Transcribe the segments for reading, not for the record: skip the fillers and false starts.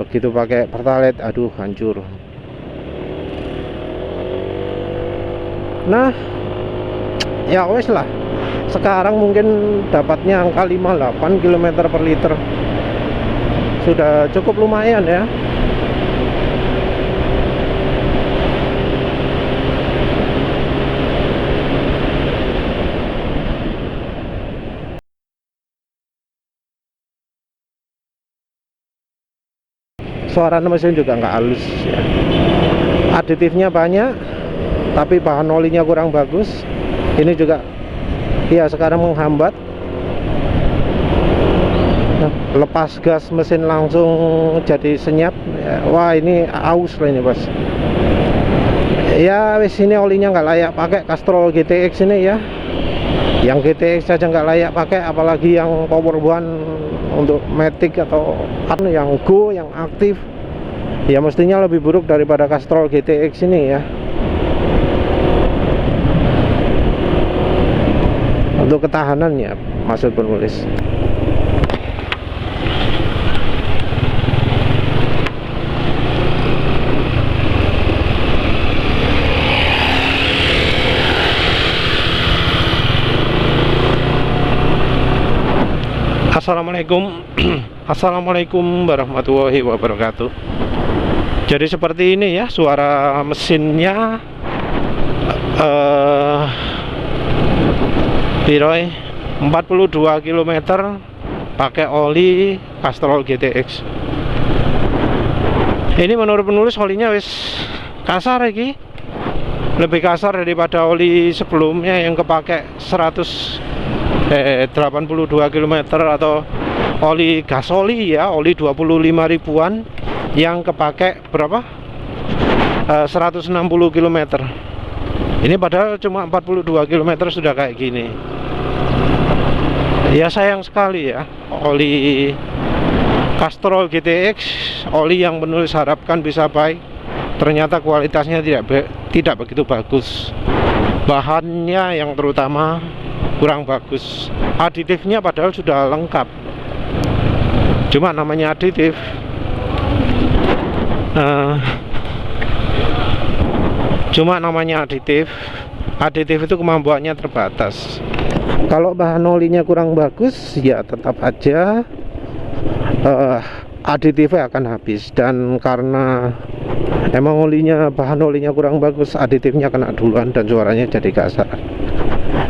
begitu pakai Pertalite aduh hancur. Nah ya wes lah, sekarang mungkin dapatnya angka 58 km per liter, sudah cukup lumayan ya. Suara mesin juga nggak halus ya. Aditifnya banyak tapi bahan olinya kurang bagus. Ini juga ya sekarang menghambat. Nah, lepas gas mesin langsung jadi senyap ya. Wah ini aus lah ini bos. Ya wis, ini olinya nggak layak pakai Castrol GTX ini ya. Yang GTX saja nggak layak pakai, apalagi yang Power One untuk Matic atau yang Go, yang aktif. Ya mestinya lebih buruk daripada Castrol GTX ini ya. Untuk ketahanannya, maksud penulis. Assalamualaikum. Assalamualaikum warahmatullahi wabarakatuh. Jadi seperti ini ya suara mesinnya. Piroy 42 km pakai oli Castrol GTX. Ini menurut penulis olinya wis kasar lagi, lebih kasar daripada oli sebelumnya yang kepake 82 km atau oli gasoli ya, oli 25 ribuan yang kepake berapa? 160 km. Ini padahal cuma 42 km sudah kayak gini. Ya sayang sekali ya, oli Castrol GTX, oli yang penulis harapkan bisa baik, ternyata kualitasnya tidak begitu bagus. Bahannya yang terutama kurang bagus. Aditifnya padahal sudah lengkap, cuma namanya aditif. Aditif itu kemampuannya terbatas. Kalau bahan olinya kurang bagus ya tetap aja aditifnya akan habis. Dan karena emang bahan olinya kurang bagus, aditifnya kena duluan dan suaranya jadi kasar.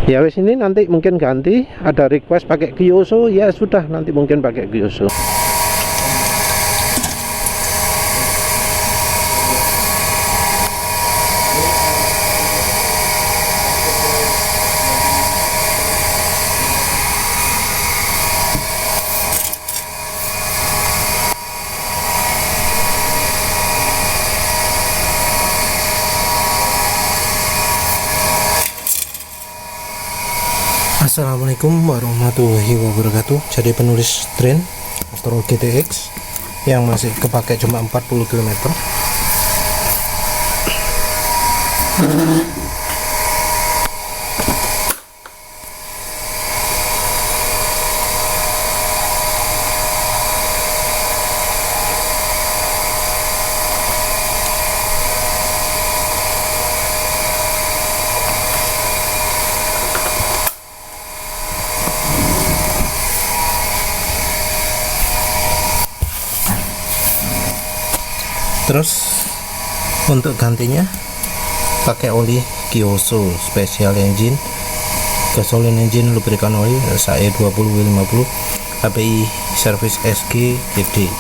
Ya wis, ini nanti mungkin ganti. Ada request pakai Kyosho, ya sudah nanti mungkin pakai Kyosho. Assalamualaikum warahmatullahi wabarakatuh. Jadi penulis train Castrol GTX yang masih kepake cuma 40 km. Terus untuk gantinya pakai oli Kyosho Special Engine Gasoline Engine Lubrican Oil SAE 20W50 API Service SG GD.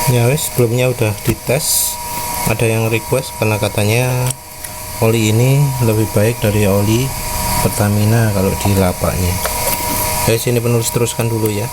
Ya wes, sebelumnya udah dites. Ada yang request karena katanya oli ini lebih baik dari oli Pertamina kalau di lapaknya. Guys, ini penulis teruskan dulu ya.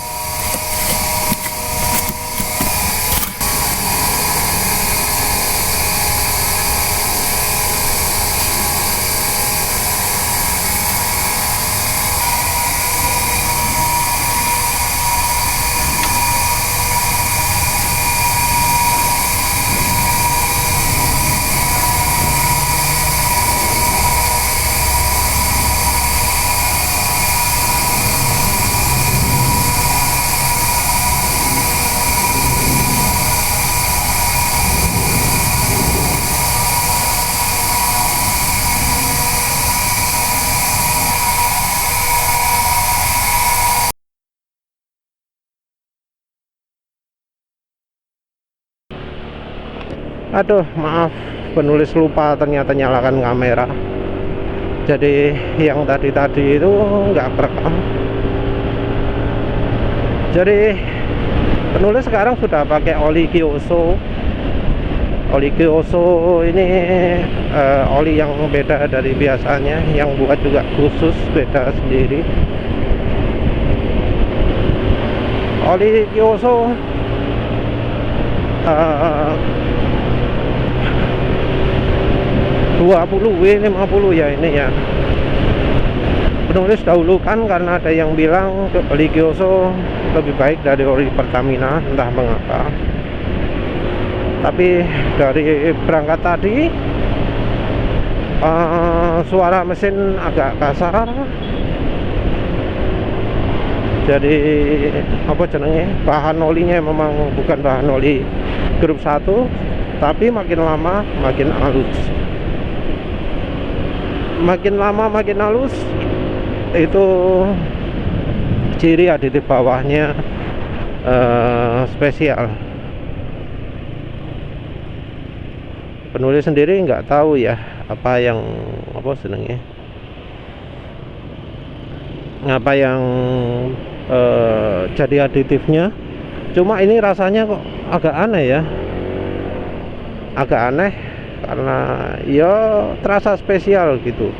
Aduh, maaf, penulis lupa ternyata nyalakan kamera. Jadi yang tadi itu nggak kerekam. Jadi penulis sekarang sudah pakai oli Kyoso. Oli Kyoso ini oli yang beda dari biasanya, yang buat juga khusus, beda sendiri. Oli Kyoso 20W50 ya ini ya. Penulis dahulukan karena ada yang bilang oli Kyoso lebih baik dari oli Pertamina, entah mengapa. Tapi dari berangkat tadi suara mesin agak kasar. Jadi apa jenenge, bahan olinya memang bukan bahan oli grup 1, tapi makin lama makin halus. Makin lama makin halus, itu ciri aditif bawahnya spesial. Penulis sendiri nggak tahu ya apa yang senengnya, apa yang jadi aditifnya. Cuma ini rasanya kok agak aneh ya, agak aneh karena ya terasa spesial gitu,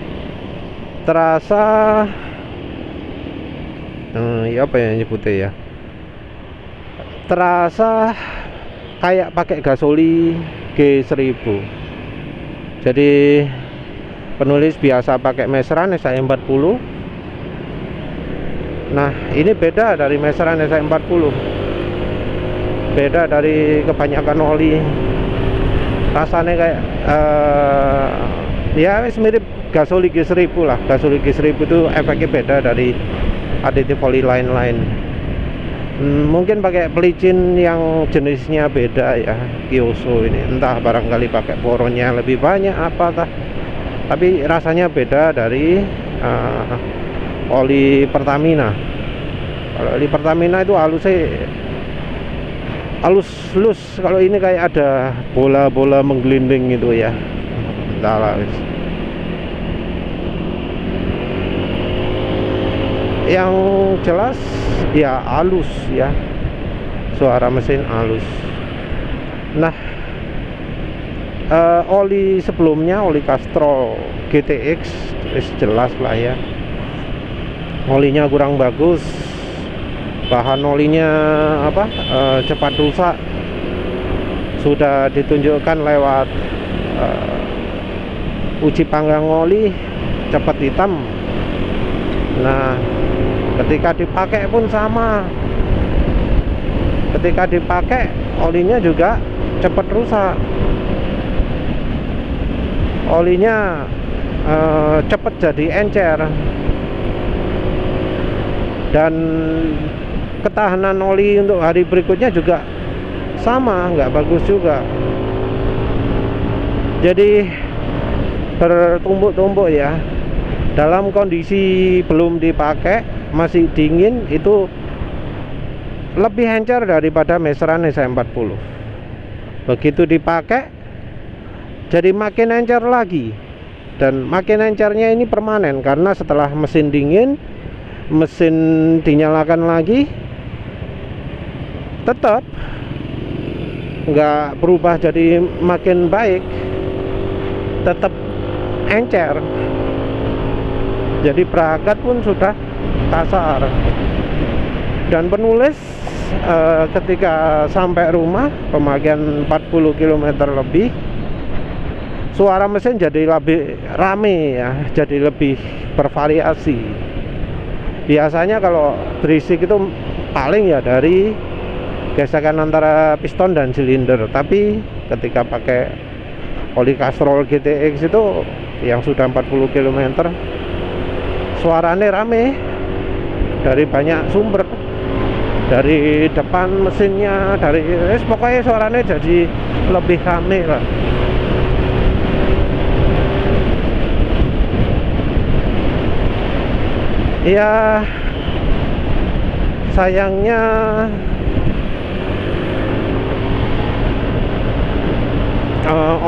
terasa ya apa yang nyebutnya ya, terasa kayak pakai gasoli G1000. Jadi penulis biasa pakai meseran SI40. Nah, ini beda dari meseran SI40. Beda dari kebanyakan oli. Rasanya kayak ya mirip gasoli G1000 lah. Gasoli G1000 itu efeknya beda dari aditif oli lain-lain. Mungkin pakai pelicin yang jenisnya beda ya, Kyoso ini. Entah barangkali pakai poronnya lebih banyak apa tah. Tapi rasanya beda dari oli Pertamina. Kalau oli Pertamina itu halus, kalau ini kayak ada bola-bola menggelinding gitu ya. Entahlah wis. Yang jelas ya halus ya, suara mesin halus. Nah, oli sebelumnya, oli Castrol GTX jelas lah ya, olinya kurang bagus, bahan olinya cepat rusak, sudah ditunjukkan lewat uji panggang oli, cepat hitam. Nah, ketika dipakai pun sama, ketika dipakai olinya juga cepat rusak, olinya cepat jadi encer, dan ketahanan oli untuk hari berikutnya juga sama, nggak bagus juga. Jadi bertumbuk-tumbuk ya. Dalam kondisi belum dipakai, masih dingin, itu lebih encer daripada meseran SI40. Begitu dipakai jadi makin encer lagi, dan makin encernya ini permanen karena setelah mesin dingin, mesin dinyalakan lagi, tetap nggak berubah jadi makin baik, tetap encer. Jadi perangkat pun sudah kasar. Dan penulis ketika sampai rumah, pemakaian 40 km lebih, suara mesin jadi lebih rame ya, jadi lebih bervariasi. Biasanya kalau berisik itu paling ya dari gesekan antara piston dan silinder. Tapi ketika pakai oli Castrol GTX itu yang sudah 40 km, suaranya rame dari banyak sumber, dari depan mesinnya, dari pokoknya suaranya jadi lebih rame lah. Ya sayangnya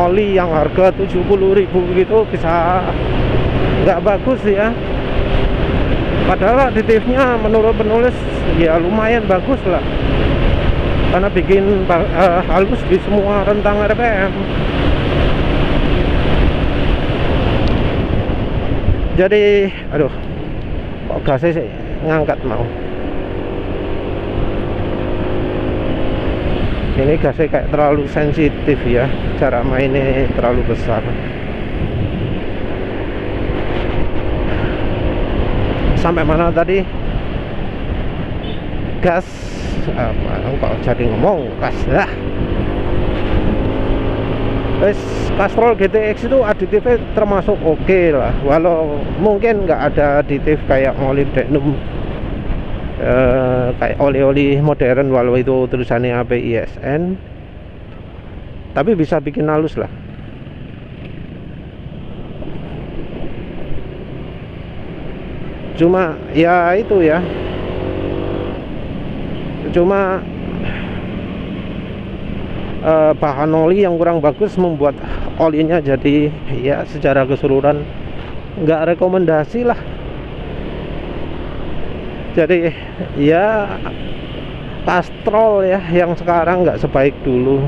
oli yang harga 70.000 gitu bisa nggak bagus ya. Padahal aditifnya menurut penulis ya lumayan bagus lah, karena bikin halus di semua rentang RPM. Jadi aduh, kok gasnya sih ngangkat mau. Ini gasnya kayak terlalu sensitif ya, cara mainnya terlalu besar. Sampai mana tadi? Gas apa? Kok jadi ngomong gas lah. Castrol GTX itu aditifnya termasuk oke lah, walau mungkin nggak ada aditif kayak molybdenum, kayak oli-oli modern, walau itu tulisannya APISN, tapi bisa bikin halus lah. Cuma ya itu ya, cuma bahan oli yang kurang bagus membuat olinya jadi ya secara keseluruhan nggak rekomendasi lah. Jadi ya Castrol ya yang sekarang nggak sebaik dulu.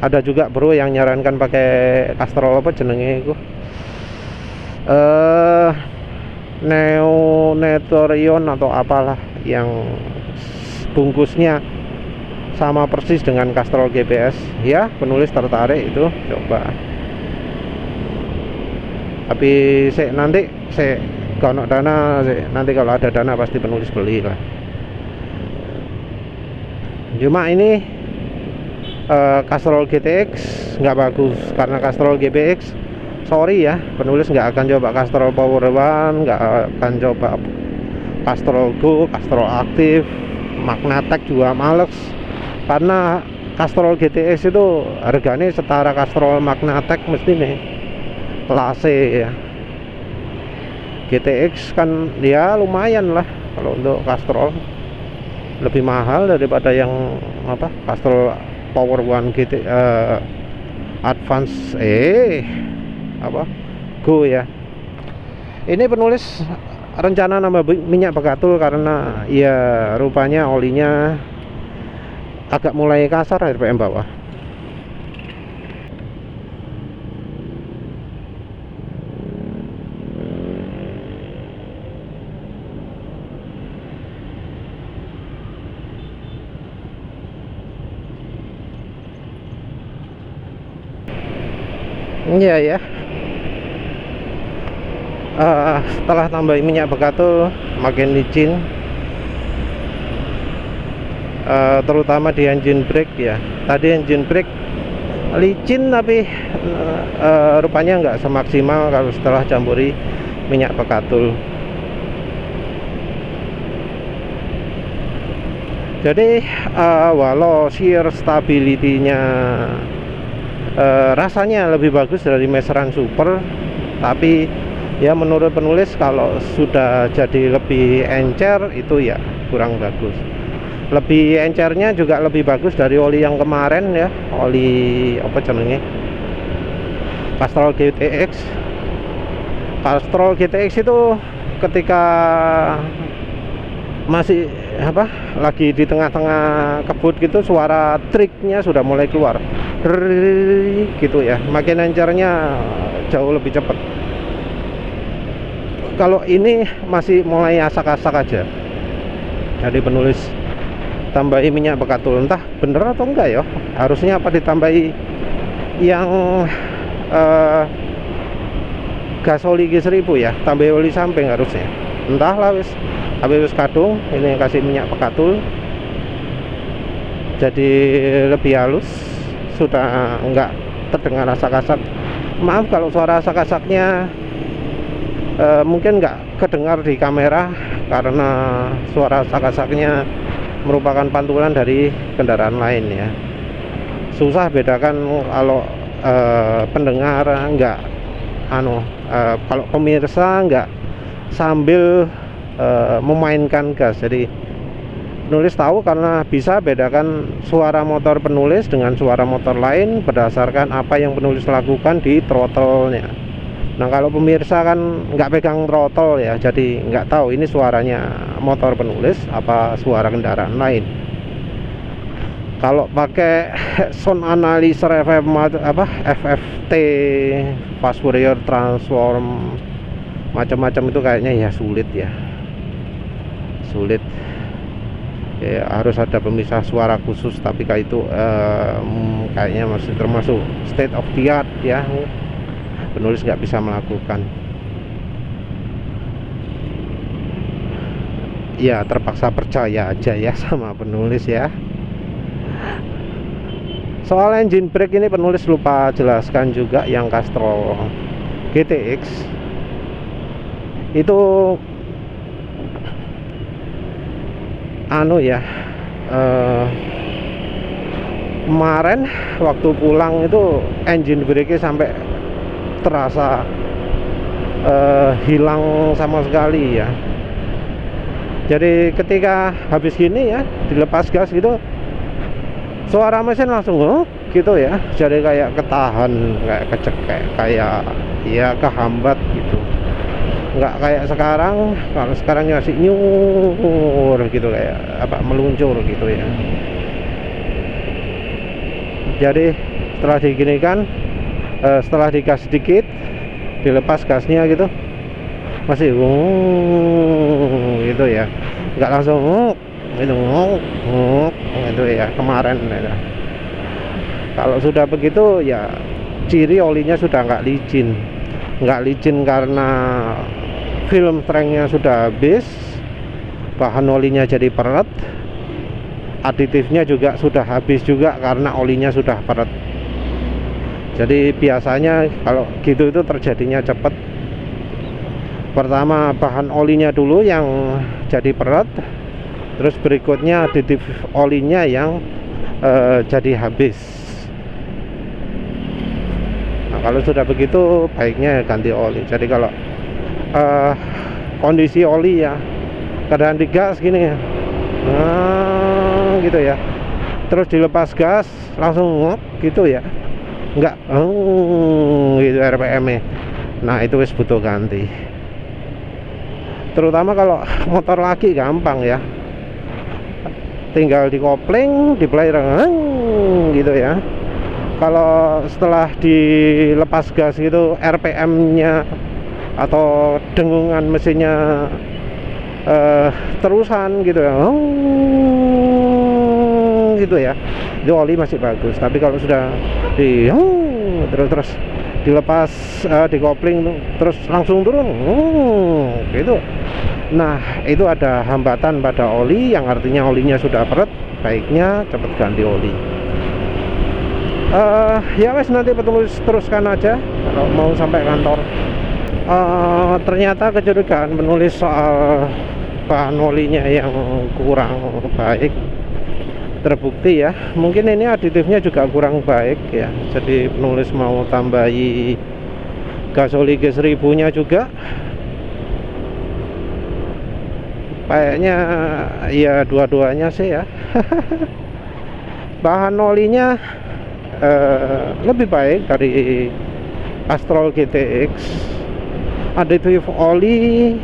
Ada juga bro yang nyarankan pakai Castrol apa jenenge itu, Neotorion atau apalah, yang bungkusnya sama persis dengan Castrol GPS ya. Penulis tertarik itu coba, tapi nanti kalau dana nanti kalau ada dana pasti penulis beli lah. Cuma ini Castrol GTX nggak bagus, karena Castrol GPX sorry ya, penulis nggak akan coba Castrol Power One, nggak akan coba Castrol Go, Castrol Aktif, Magnatec juga males, karena Castrol GTX itu harganya setara Castrol Magnatec mesti nih kelas ya. GTX kan ya lumayan lah kalau untuk Castrol, lebih mahal daripada yang apa Castrol Power One Advance apa Go ya. Ini penulis rencana nambah minyak bekatul karena ya rupanya olinya agak mulai kasar RPM bawah. Iya ya. Setelah tambahin minyak bekatul makin licin, terutama di engine brake ya. Tadi engine brake licin, tapi rupanya nggak semaksimal kalau setelah campuri minyak bekatul. Jadi walau shear stability-nya rasanya lebih bagus dari Meseran Super, tapi ya menurut penulis kalau sudah jadi lebih encer itu ya kurang bagus. Lebih encernya juga lebih bagus dari oli yang kemarin ya, oli apa jenenge, Castrol GTX. Castrol GTX itu ketika masih apa lagi di tengah-tengah kebut gitu, suara triknya sudah mulai keluar gitu ya, makin encernya jauh lebih cepat. Kalau ini masih mulai asak-asak aja. Jadi penulis tambahi minyak bekatul, entah bener atau enggak ya. Harusnya apa ditambahi yang gas oli G1000 ya, tambah oli samping harusnya. Entahlah wis. Habis kadung ini kasih minyak bekatul, jadi lebih halus, sudah enggak terdengar asak-asak. Maaf kalau suara asak-asaknya mungkin nggak kedengar di kamera, karena suara asak-asaknya merupakan pantulan dari kendaraan lain ya. Susah bedakan kalau pendengar nggak kalau pemirsa nggak sambil memainkan gas, jadi Penulis tahu karena bisa bedakan suara motor penulis dengan suara motor lain berdasarkan apa yang penulis lakukan di throttle-nya. Nah, kalau pemirsa kan nggak pegang throttle ya, jadi nggak tahu ini suaranya motor penulis apa suara kendaraan lain. Kalau pakai sound analyzer FFT, Fast Fourier Transform, macam-macam itu kayaknya ya sulit ya, sulit. Ya, harus ada pemisah suara khusus, tapi kayak itu kayaknya masih termasuk state of the art ya, penulis nggak bisa melakukan. Ya terpaksa percaya aja ya sama penulis ya. Soal engine brake ini penulis lupa jelaskan juga, yang Castrol GTX itu kemarin waktu pulang itu engine brake sampai terasa hilang sama sekali ya. Jadi ketika habis gini ya, dilepas gas gitu, suara mesin langsung gitu ya. Jadi kayak ketahan, kayak kecekek, kayak ya kehambat gitu. Nggak kayak sekarang. Kalau sekarang masih nyur gitu, kayak meluncur gitu ya. Jadi setelah diginikan, setelah digas sedikit, dilepas gasnya gitu, masih gitu ya, nggak langsung itu ya kemarin ya. Kalau sudah begitu ya ciri olinya sudah nggak licin karena film strength-nya sudah habis, bahan olinya jadi peret, aditifnya juga sudah habis juga karena olinya sudah peret. Jadi biasanya kalau gitu itu terjadinya cepat. Pertama bahan olinya dulu yang jadi peret, terus berikutnya aditif olinya yang jadi habis. Nah, kalau sudah begitu baiknya ganti oli. Jadi kalau kondisi oli ya keadaan digas gini ya, gitu ya, terus dilepas gas langsung gitu ya, enggak gitu RPM-nya. Nah itu wis butuh ganti. Terutama kalau motor laki gampang ya, tinggal dikopling, diplay gitu ya. Kalau setelah dilepas gas gitu, RPM-nya atau dengungan mesinnya terusan gitu ya, gitu ya, itu oli masih bagus. Tapi kalau sudah terus dilepas, dikopling terus langsung turun gitu, nah itu ada hambatan pada oli, yang artinya olinya sudah peret. Baiknya cepat ganti oli. Ya wes, nanti penulis teruskan aja kalau mau sampai kantor. Ternyata kecurigaan penulis soal bahan olinya yang kurang baik terbukti ya. Mungkin ini aditifnya juga kurang baik ya, jadi penulis mau tambahi gas oli G1000 nya juga. Kayaknya ya dua-duanya sih ya. Bahan olinya lebih baik dari Castrol GTX. Aditif oli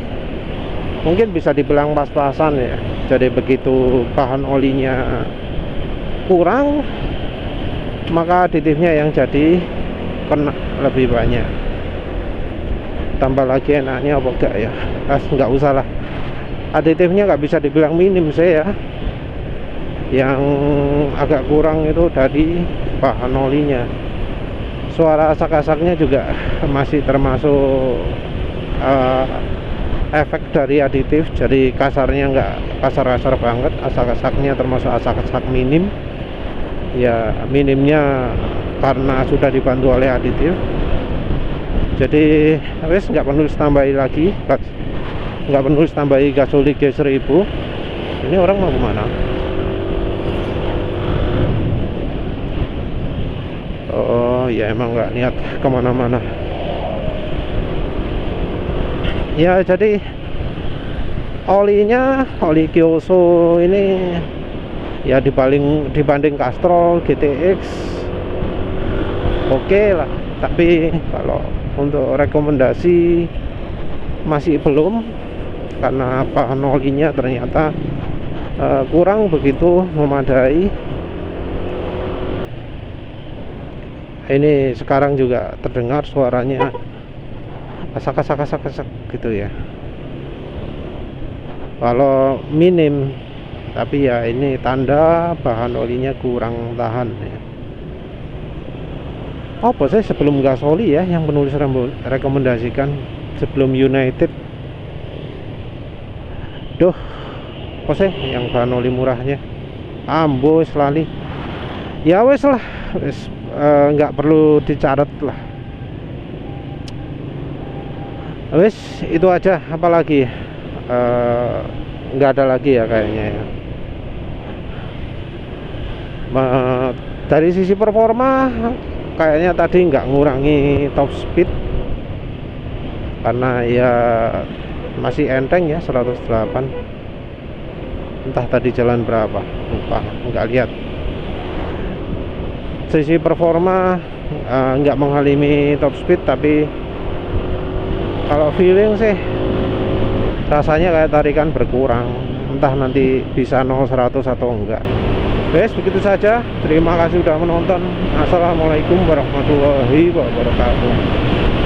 mungkin bisa dibilang pas-pasan ya. Jadi begitu bahan olinya kurang, maka aditifnya yang jadi kena lebih banyak. Tambah lagi enaknya apa enggak ya, nggak usah lah. Aditifnya nggak bisa dibilang minim sih ya. Yang agak kurang itu dari bahan olinya. Suara asak-asaknya juga masih termasuk efek dari aditif. Jadi kasarnya nggak kasar-kasar banget, asak-asaknya termasuk asak-asak minim ya. Minimnya karena sudah dibantu oleh aditif. Jadi wes nggak perlu tambahi lagi, nggak perlu tambahi gas oli G1000. Ini orang mau kemana? Oh ya, emang nggak niat kemana-mana ya. Jadi Olinya, oli Kyosho ini ya dibanding Castrol GTX oke lah, tapi kalau untuk rekomendasi masih belum, karena bahan olinya ternyata kurang begitu memadai. Ini sekarang juga terdengar suaranya kasak gitu ya, kalau minim, tapi ya ini tanda bahan olinya kurang tahan ya. Apa sih sebelum gas oli ya yang penulis rekomendasikan sebelum United? Duh, apa sih yang bahan oli murahnya? Ambo lali. Ya wes lah, wes nggak perlu dicatat lah. Wes itu aja, apalagi nggak ada lagi ya kayaknya ya. Dari sisi performa kayaknya tadi nggak ngurangi top speed, karena ya masih enteng ya 108. Entah tadi jalan berapa, lupa, nggak lihat. Sisi performa nggak menghalimi top speed, tapi kalau feeling sih rasanya kayak tarikan berkurang, entah nanti bisa 0-100 atau enggak. Guys, begitu saja, terima kasih sudah menonton. Assalamualaikum warahmatullahi wabarakatuh.